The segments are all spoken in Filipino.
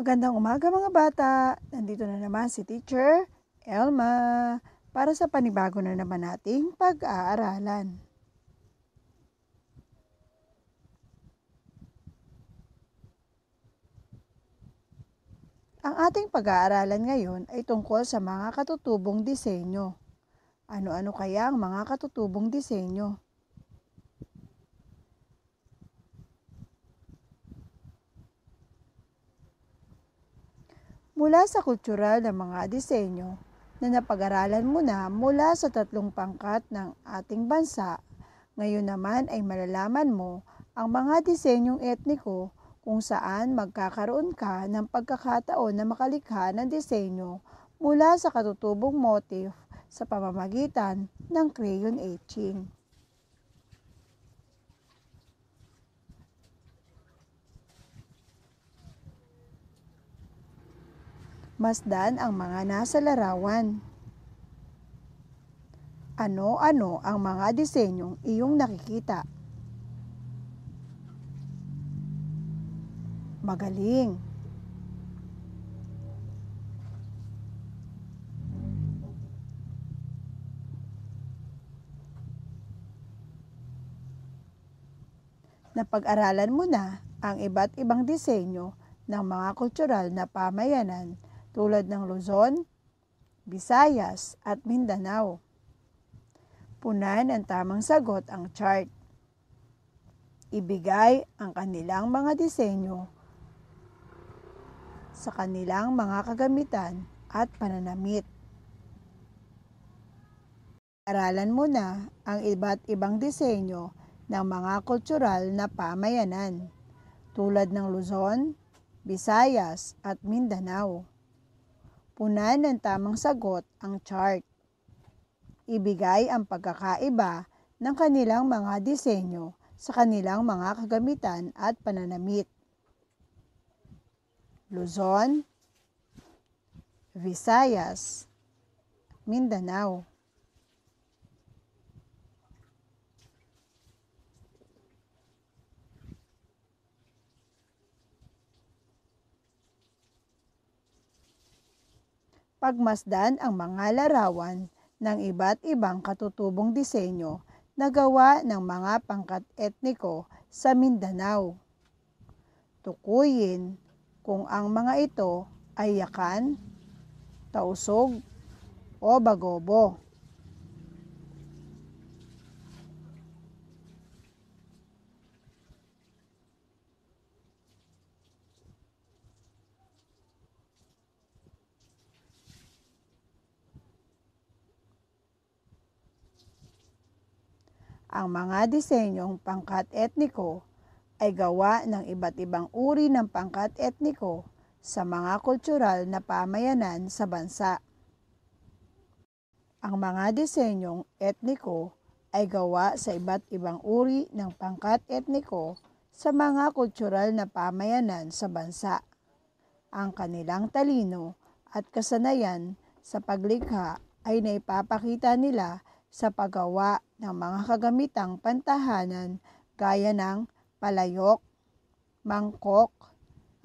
Magandang umaga mga bata! Nandito na naman si Teacher Elma para sa panibago na naman nating pag-aaralan. Ang ating pag-aaralan ngayon ay tungkol sa mga katutubong disenyo. Ano-ano kaya ang mga katutubong disenyo? Mula sa kultural na mga disenyo na napag-aralan mo na mula sa tatlong pangkat ng ating bansa, ngayon naman ay malalaman mo ang mga disenyong etniko kung saan magkakaroon ka ng pagkakataon na makalikha ng disenyo mula sa katutubong motif sa pamamagitan ng crayon etching. Masdan ang mga nasa larawan. Ano-ano ang mga disenyong iyong nakikita? Magaling! Napag-aralan mo na ang iba't ibang disenyo ng mga kultural na pamayanan tulad ng Luzon, Visayas at Mindanao. Punan ang tamang sagot ang chart. Ibigay ang kanilang mga disenyo sa kanilang mga kagamitan at pananamit. Aralan mo na ang iba't ibang disenyo ng mga kultural na pamayanan tulad ng Luzon, Visayas at Mindanao. Punan ng tamang sagot ang chart. Ibigay ang pagkakaiba ng kanilang mga disenyo sa kanilang mga kagamitan at pananamit. Luzon, Visayas, Mindanao. Pagmasdan ang mga larawan ng iba't ibang katutubong disenyo na gawa ng mga pangkat etniko sa Mindanao. Tukuyin kung ang mga ito ay yakan, tausog, o bagobo. Ang mga disenyong pangkat etniko ay gawa ng iba't ibang uri ng pangkat etniko sa mga kultural na pamayanan sa bansa. Ang mga disenyong etniko ay gawa sa iba't ibang uri ng pangkat etniko sa mga kultural na pamayanan sa bansa. Ang kanilang talino at kasanayan sa paglikha ay naipapakita nila sa paggawa ng mga kagamitang pantahanan gaya ng palayok, mangkok,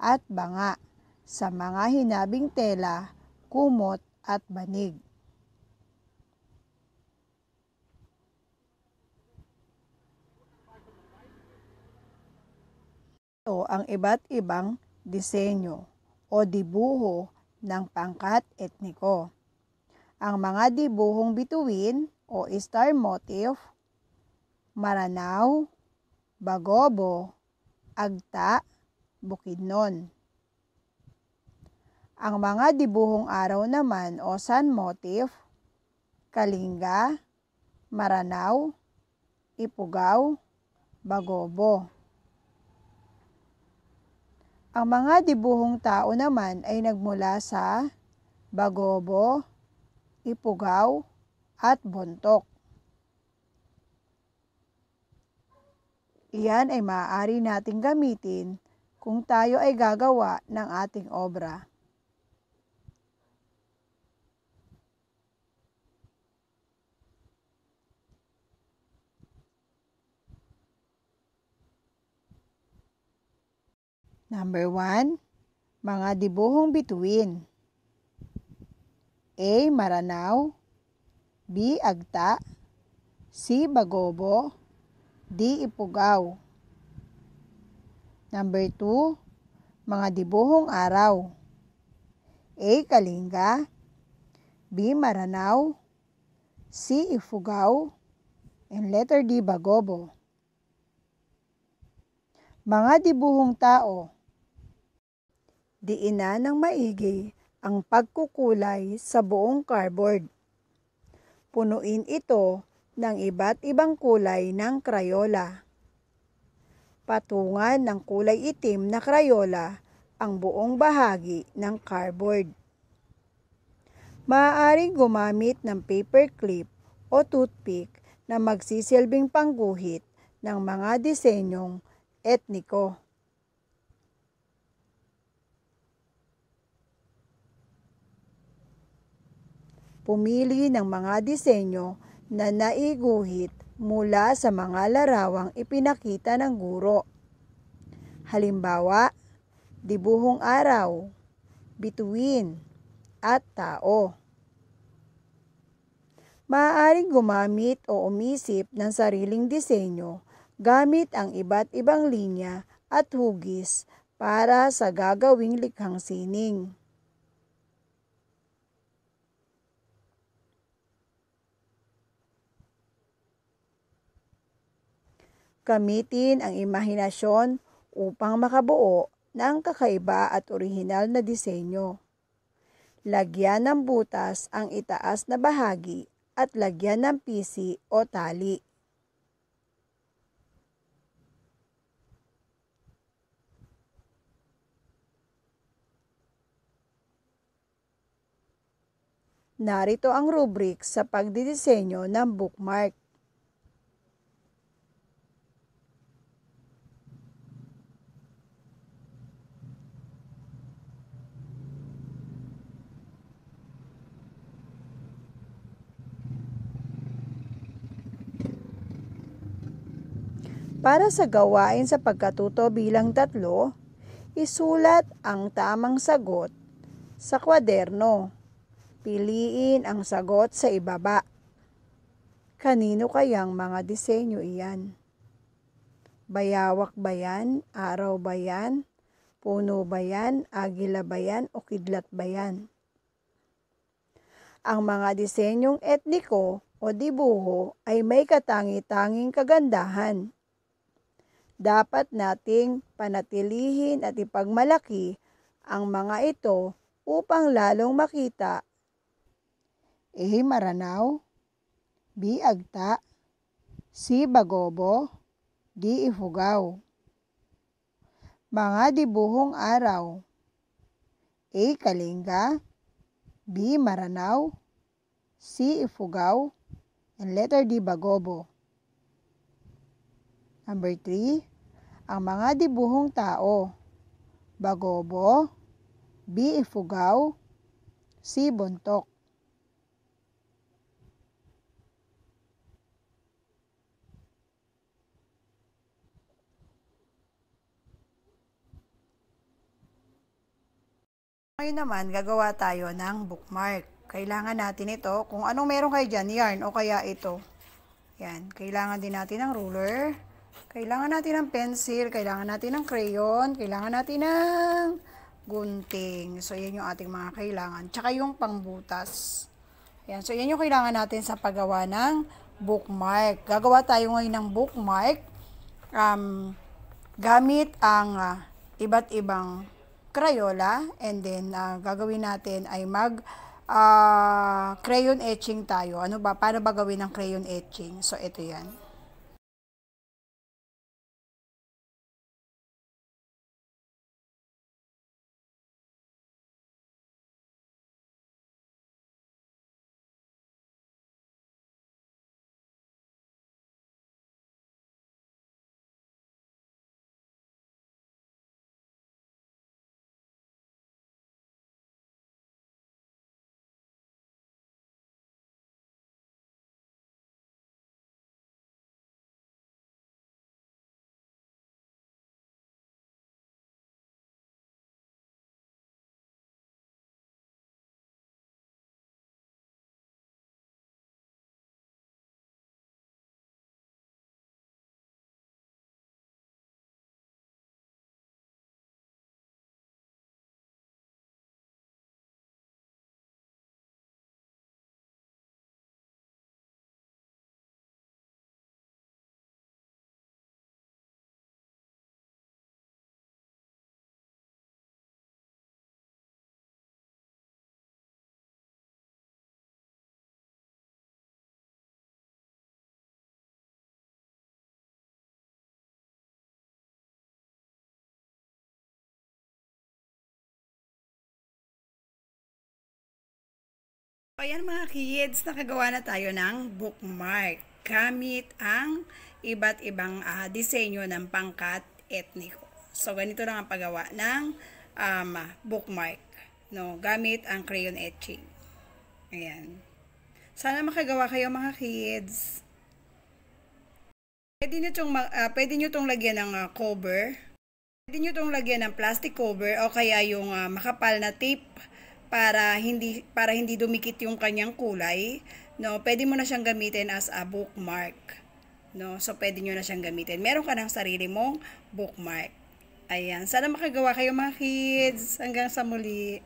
at banga sa mga hinabing tela, kumot at banig. Ito ang iba't ibang disenyo o dibuho ng pangkat etniko. Ang mga dibuhong bituin o star motif, Maranao, Bagobo, Agta, Bukidnon. Ang mga dibuhong araw naman o sun motif, Kalinga, Maranao, Ifugao, Bagobo. Ang mga dibuhong tao naman ay nagmula sa Bagobo, Ifugao, at Bontok. Iyan ay maaari nating gamitin kung tayo ay gagawa ng ating obra. Number 1, Mga dibuhong bituin. A. Maranao, B. Agta, C. Bagobo, D. Ipugaw. Number 2, mga dibuhong araw. A. Kalinga, B. Maranao, C. Ifugao, and letter D. Bagobo. Mga dibuhong tao. Diinan ng maigi ang pagkukulay sa buong cardboard. Punuin ito ng iba't ibang kulay ng Crayola. Patungan ng kulay itim na Crayola ang buong bahagi ng cardboard. Maaaring gumamit ng paper clip o toothpick na magsisilbing pangguhit ng mga disenyong etniko. Pumili ng mga disenyo na naiguhit mula sa mga larawang ipinakita ng guro. Halimbawa, dibuhong araw, bituin, at tao. Maaaring gumamit o umisip ng sariling disenyo gamit ang iba't ibang linya at hugis para sa gagawing likhang sining. Gamitin ang imahinasyon upang makabuo ng kakaiba at orihinal na disenyo. Lagyan ng butas ang itaas na bahagi at lagyan ng pisi o tali. Narito ang rubric sa pagdidisenyo ng bookmark. Para sa gawain sa pagkatuto bilang 3, isulat ang tamang sagot sa kwaderno. Piliin ang sagot sa ibaba. Kanino kayang mga disenyo iyan? Bayawak ba yan? Araw ba yan? Puno ba yan? Agila ba yan? O kidlat ba yan? Ang mga disenyong etniko o dibuho ay may katangi-tanging kagandahan. Dapat nating panatilihin at ipagmalaki ang mga ito upang lalong makita. A. Maranao, B. Agta, C. Bagobo, D. Ifugao. Mga dibuhong araw. A. Kalinga, B. Maranao, C. Ifugao, and letter D. Bagobo. Number 3, ang mga dibuhong tao. Bagobo, B. Ifugao, C. Bontok. Ngayon naman, gagawa tayo ng bookmark. Kailangan natin ito, kung anong meron kayo dyan, yarn o kaya ito. Yan, kailangan din natin ng ruler, kailangan natin ng pencil, kailangan natin ng crayon, kailangan natin ng gunting. So, yan yung ating mga kailangan. Tsaka yung pangbutas. Yan, so yan yung kailangan natin sa paggawa ng bookmark. Gagawa tayo ngayon ng bookmark gamit ang iba't ibang Crayola, and then gagawin natin ay crayon etching tayo. Ano ba? Paano ba gawin ng crayon etching? So, ito yan. So, ayan mga kids, nakagawa na tayo ng bookmark gamit ang iba't ibang disenyo ng pangkat etniko. So, ganito lang ang paggawa ng bookmark, no, gamit ang crayon etching. Ayan. Sana makagawa kayo mga kids. Pwede nyo itong lagyan ng cover. Pwede nyo itong lagyan ng plastic cover o kaya yung makapal na tape para hindi dumikit yung kanyang kulay, no. Pwede mo na siyang gamitin as a bookmark, no. So pwede niyo na siyang gamitin. Meron ka ng sarili mong bookmark. Ayan, sana makagawa kayo mga kids. Hanggang sa muli.